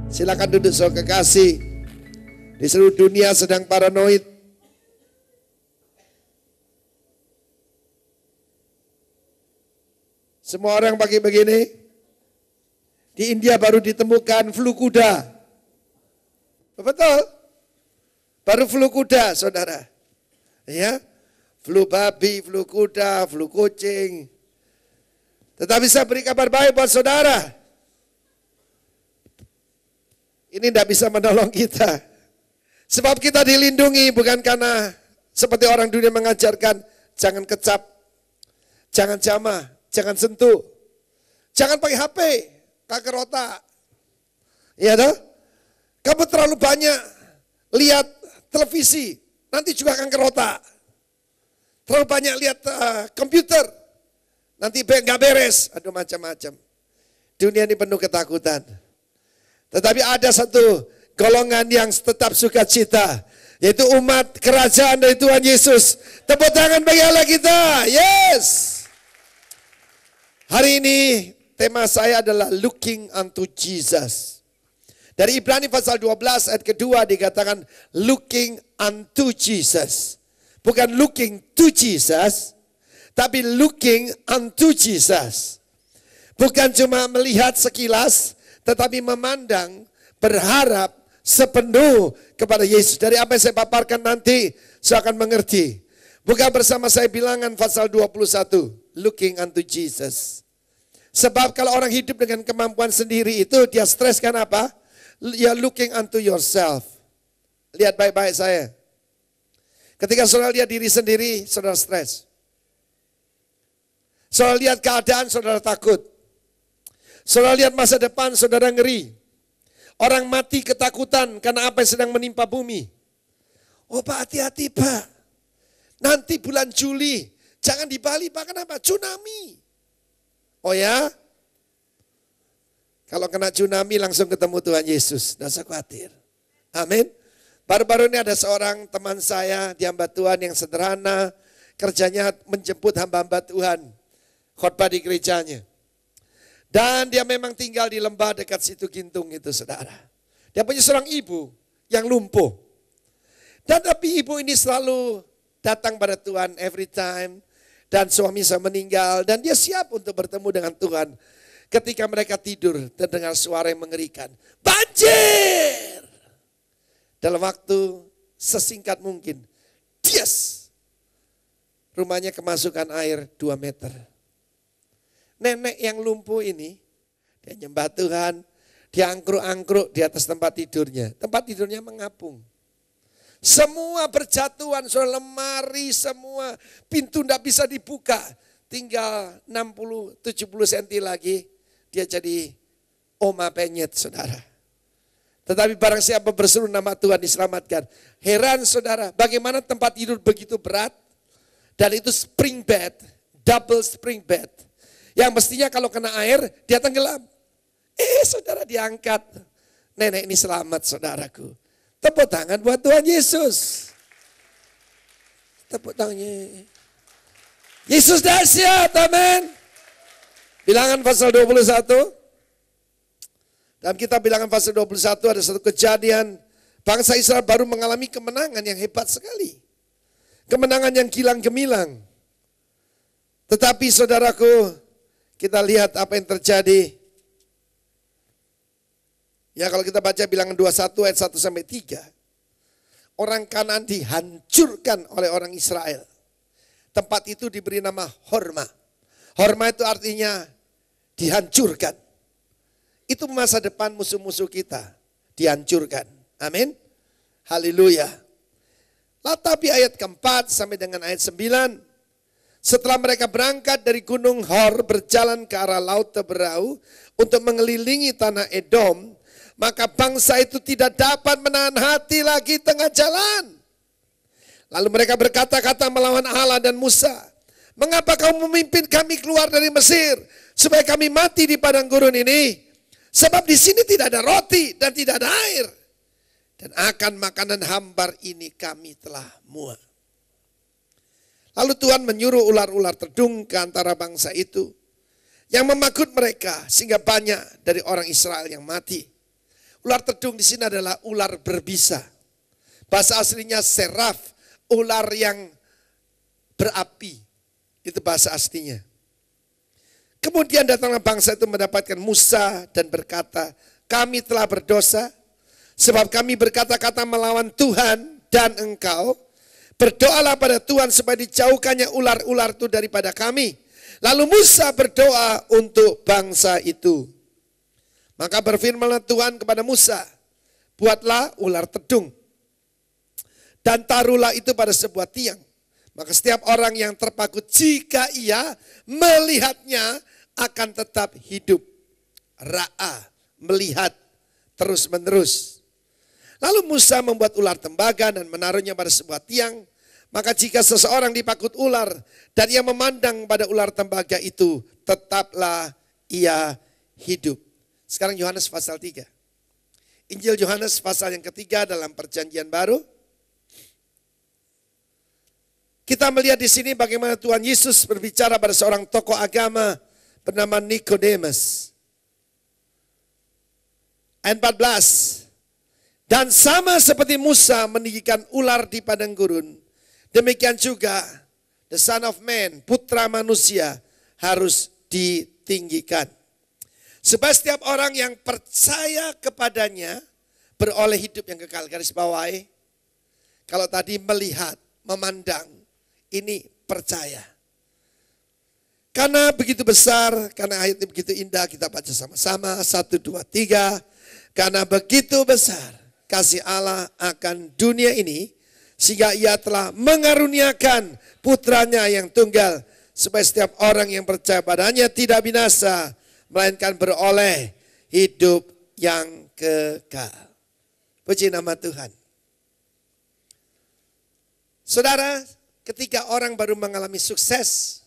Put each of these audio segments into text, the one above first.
Silakan duduk saudara kekasih. Di seluruh dunia sedang paranoid. Semua orang pakai begini. Di India baru ditemukan flu kuda. Betul? Baru flu kuda, saudara. Ya, flu babi, flu kuda, flu kucing. Tetapi saya beri kabar baik buat saudara. Ini tidak bisa menolong kita. Sebab kita dilindungi bukan karena seperti orang dunia mengajarkan, jangan kecap, jangan jamah, jangan sentuh, jangan pakai HP, kanker otak. Ya toh? Kamu terlalu banyak lihat televisi, nanti juga kanker otak. Terlalu banyak lihat komputer, nanti nggak beres. Aduh macam-macam. Dunia ini penuh ketakutan. Tetapi ada satu golongan yang tetap sukacita, yaitu umat kerajaan dari Tuhan Yesus. Tepuk tangan bagi Allah kita. Yes. Hari ini tema saya adalah looking unto Jesus. Dari Ibrani pasal 12 ayat kedua dikatakan looking unto Jesus. Bukan looking to Jesus, tapi looking unto Jesus. Bukan cuma melihat sekilas, tetapi memandang, berharap sepenuh kepada Yesus. Dari apa yang saya paparkan nanti, saya akan mengerti. Buka bersama saya Bilangan pasal 21, looking unto Jesus. Sebab kalau orang hidup dengan kemampuan sendiri itu, dia stres kan apa? Ya looking unto yourself. Lihat baik-baik saya. Ketika saudara lihat diri sendiri, saudara stres. Saudara lihat keadaan, saudara takut. Saudara lihat masa depan, saudara ngeri. Orang mati ketakutan karena apa yang sedang menimpa bumi. Oh Pak, hati-hati Pak. Nanti bulan Juli, jangan di Bali Pak, kenapa? Tsunami. Oh ya? Kalau kena tsunami langsung ketemu Tuhan Yesus. Tidak usah khawatir. Amin. Baru-baru ini ada seorang teman saya di hamba Tuhan yang sederhana. Kerjanya menjemput hamba-hamba Tuhan. Khotbah di gerejanya. Dan dia memang tinggal di lembah dekat situ Gintung itu saudara. Dia punya seorang ibu yang lumpuh. Dan tapi ibu ini selalu datang pada Tuhan every time. Dan suami saya meninggal dan dia siap untuk bertemu dengan Tuhan. Ketika mereka tidur terdengar suara yang mengerikan. Banjir! Dalam waktu sesingkat mungkin. Yes! Rumahnya kemasukan air 2 meter. Nenek yang lumpuh ini, dia nyembah Tuhan, dia angkruk-angkruk di atas tempat tidurnya. Tempat tidurnya mengapung. Semua berjatuhan, soal lemari, semua pintu tidak bisa dibuka. Tinggal 60-70 cm lagi, dia jadi oma penyet saudara. Tetapi barang siapa berseru nama Tuhan diselamatkan. Heran saudara, bagaimana tempat tidur begitu berat. Dan itu spring bed, double spring bed. Yang mestinya kalau kena air, dia tenggelam. Saudara diangkat. Nenek ini selamat saudaraku. Tepuk tangan buat Tuhan Yesus. Tepuk tangannya. Yesus dahsyat, amin. Bilangan pasal 21. Dalam kitab Bilangan pasal 21 ada satu kejadian. Bangsa Israel baru mengalami kemenangan yang hebat sekali. Kemenangan yang kilang gemilang. Tetapi saudaraku, kita lihat apa yang terjadi. Ya kalau kita baca Bilangan 21 ayat 1 sampai 3. Orang Kanaan dihancurkan oleh orang Israel. Tempat itu diberi nama Horma. Horma itu artinya dihancurkan. Itu masa depan musuh-musuh kita. Dihancurkan. Amin. Haleluya. Tapi ayat keempat sampai dengan ayat 9. Setelah mereka berangkat dari gunung Hor berjalan ke arah laut Teberau untuk mengelilingi tanah Edom, maka bangsa itu tidak dapat menahan hati lagi tengah jalan. Lalu mereka berkata-kata melawan Allah dan Musa, mengapa kamu memimpin kami keluar dari Mesir supaya kami mati di padang gurun ini? Sebab di sini tidak ada roti dan tidak ada air. Dan akan makanan hambar ini kami telah muak. Lalu Tuhan menyuruh ular-ular terdung ke antara bangsa itu yang memakut mereka sehingga banyak dari orang Israel yang mati. Ular tedung di sini adalah ular berbisa. Bahasa aslinya seraf, ular yang berapi. Itu bahasa aslinya. Kemudian datanglah bangsa itu mendapatkan Musa dan berkata, kami telah berdosa sebab kami berkata-kata melawan Tuhan dan engkau. Berdoalah pada Tuhan supaya dijauhkannya ular-ular itu daripada kami. Lalu Musa berdoa untuk bangsa itu. Maka berfirmanlah Tuhan kepada Musa, buatlah ular tedung dan taruhlah itu pada sebuah tiang. Maka setiap orang yang terpaku jika ia melihatnya akan tetap hidup. Ra'a, melihat terus menerus. Lalu Musa membuat ular tembaga dan menaruhnya pada sebuah tiang. Maka jika seseorang dipakut ular dan ia memandang pada ular tembaga itu, tetaplah ia hidup. Sekarang Yohanes pasal 3. Injil Yohanes pasal yang ketiga dalam perjanjian baru. Kita melihat di sini bagaimana Tuhan Yesus berbicara pada seorang tokoh agama bernama Nikodemus. Ayat 14. Dan sama seperti Musa meninggikan ular di padang gurun, demikian juga the Son of Man, putra manusia, harus ditinggikan. Supaya setiap orang yang percaya kepadanya beroleh hidup yang kekal. Garis bawahi, kalau tadi melihat, memandang, ini percaya. Karena begitu besar, karena ayatnya begitu indah, kita baca sama-sama. 1, 2, 3. Karena begitu besar kasih Allah akan dunia ini, sehingga ia telah mengaruniakan putranya yang tunggal, supaya setiap orang yang percaya padanya tidak binasa, melainkan beroleh hidup yang kekal. Puji nama Tuhan. Saudara, ketika orang baru mengalami sukses,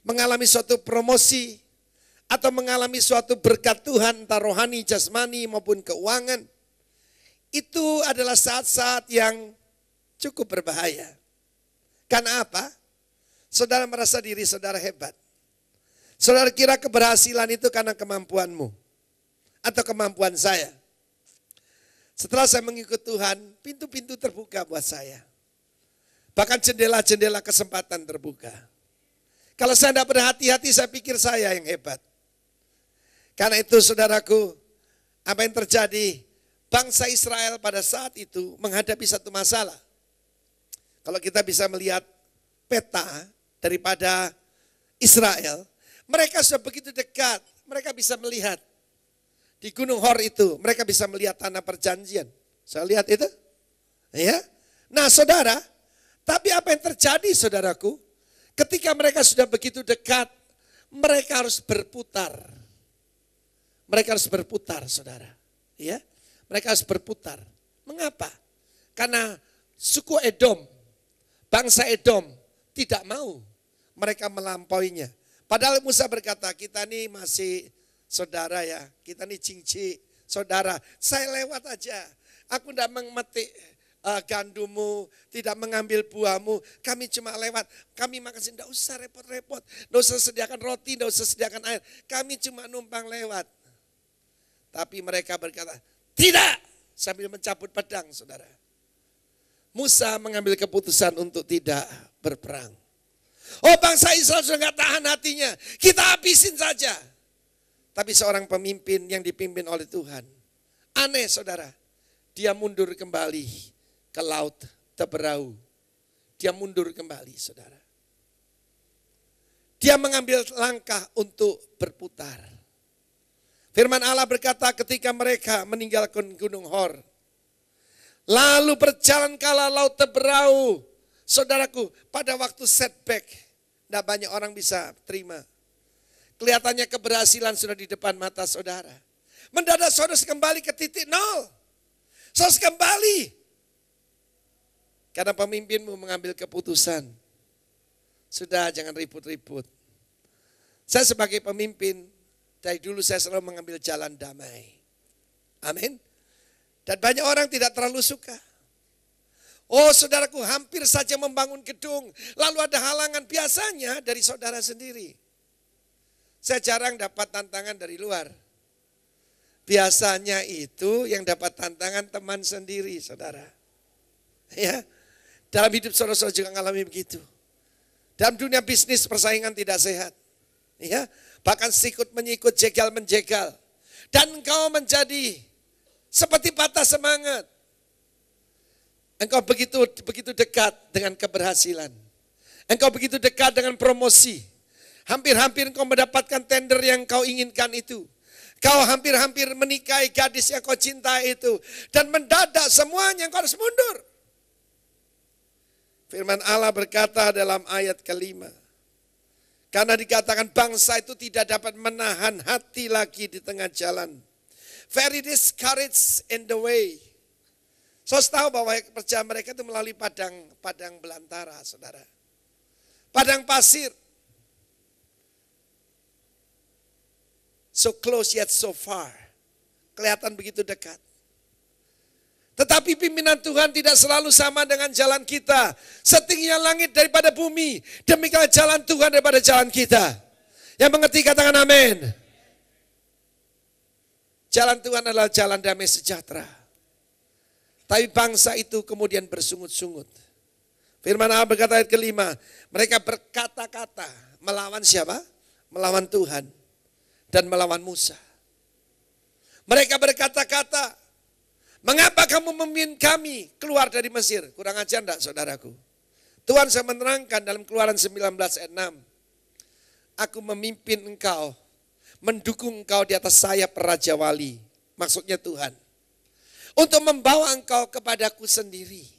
mengalami suatu promosi, atau mengalami suatu berkat Tuhan, entah rohani, jasmani, maupun keuangan, itu adalah saat-saat yang cukup berbahaya. Karena apa? Saudara merasa diri saudara hebat. Saudara kira keberhasilan itu karena kemampuanmu, atau kemampuan saya. Setelah saya mengikut Tuhan, pintu-pintu terbuka buat saya. Bahkan jendela-jendela kesempatan terbuka. Kalau saya tidak berhati-hati, saya pikir saya yang hebat. Karena itu saudaraku, apa yang terjadi? Bangsa Israel pada saat itu menghadapi satu masalah. Kalau kita bisa melihat peta daripada Israel, mereka sudah begitu dekat, mereka bisa melihat. Di Gunung Hor itu, mereka bisa melihat tanah perjanjian. Saya lihat itu. Ya. Nah saudara, tapi apa yang terjadi saudaraku? Ketika mereka sudah begitu dekat, mereka harus berputar. Mereka harus berputar saudara. Ya. Mereka harus berputar. Mengapa? Karena suku Edom, bangsa Edom tidak mau mereka melampauinya. Padahal Musa berkata, kita ini masih saudara ya, kita ini cincin saudara. Saya lewat aja, aku tidak memetik gandummu, tidak mengambil buahmu, kami cuma lewat, kami makan, tidak usah repot-repot, tidak usah sediakan roti, tidak usah sediakan air, kami cuma numpang lewat. Tapi mereka berkata, tidak, sambil mencabut pedang saudara. Musa mengambil keputusan untuk tidak berperang. Oh bangsa Israel sudah gak tahan hatinya, kita habisin saja. Tapi seorang pemimpin yang dipimpin oleh Tuhan, aneh saudara, dia mundur kembali ke laut Teberau. Dia mundur kembali saudara. Dia mengambil langkah untuk berputar. Firman Allah berkata ketika mereka meninggalkan Gunung Hor, lalu berjalan kala laut Teberau. Saudaraku, pada waktu setback, tidak banyak orang bisa terima. Kelihatannya keberhasilan sudah di depan mata saudara. Mendadak saudara kembali ke titik nol. Saudara kembali. Karena pemimpinmu mengambil keputusan. Sudah, jangan ribut-ribut. Saya sebagai pemimpin, dari dulu saya selalu mengambil jalan damai. Amin. Dan banyak orang tidak terlalu suka. Oh saudaraku, hampir saja membangun gedung, lalu ada halangan, biasanya dari saudara sendiri. Saya jarang dapat tantangan dari luar. Biasanya itu yang dapat tantangan teman sendiri, saudara. Ya, dalam hidup saudara-saudara juga mengalami begitu. Dalam dunia bisnis persaingan tidak sehat. Ya, bahkan sikut menyikut, jegal menjegal. Dan engkau menjadi seperti patah semangat. Engkau begitu dekat dengan keberhasilan. Engkau begitu dekat dengan promosi. Hampir-hampir engkau mendapatkan tender yang kau inginkan itu. Kau hampir-hampir menikahi gadis yang kau cintai itu. Dan mendadak semuanya kau harus mundur. Firman Allah berkata dalam ayat kelima. Karena dikatakan bangsa itu tidak dapat menahan hati lagi di tengah jalan. Very discouraged in the way. So, tahu bahwa perjalanan mereka itu melalui padang belantara, saudara. Padang pasir. So close yet so far. Kelihatan begitu dekat. Tetapi pimpinan Tuhan tidak selalu sama dengan jalan kita. Setingginya langit daripada bumi. Demikian jalan Tuhan daripada jalan kita. Yang mengerti katakan amin. Jalan Tuhan adalah jalan damai sejahtera. Tapi bangsa itu kemudian bersungut-sungut. Firman Allah berkata ayat kelima. Mereka berkata-kata melawan siapa? Melawan Tuhan. Dan melawan Musa. Mereka berkata-kata, mengapa kamu memimpin kami keluar dari Mesir? Kurang ajar enggak saudaraku? Tuhan saya menerangkan dalam Keluaran 19 ayat 6. Aku memimpin engkau, mendukung engkau di atas sayap Raja Wali. Maksudnya Tuhan. Untuk membawa engkau kepadaku sendiri.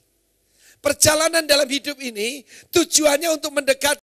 Perjalanan dalam hidup ini tujuannya untuk mendekat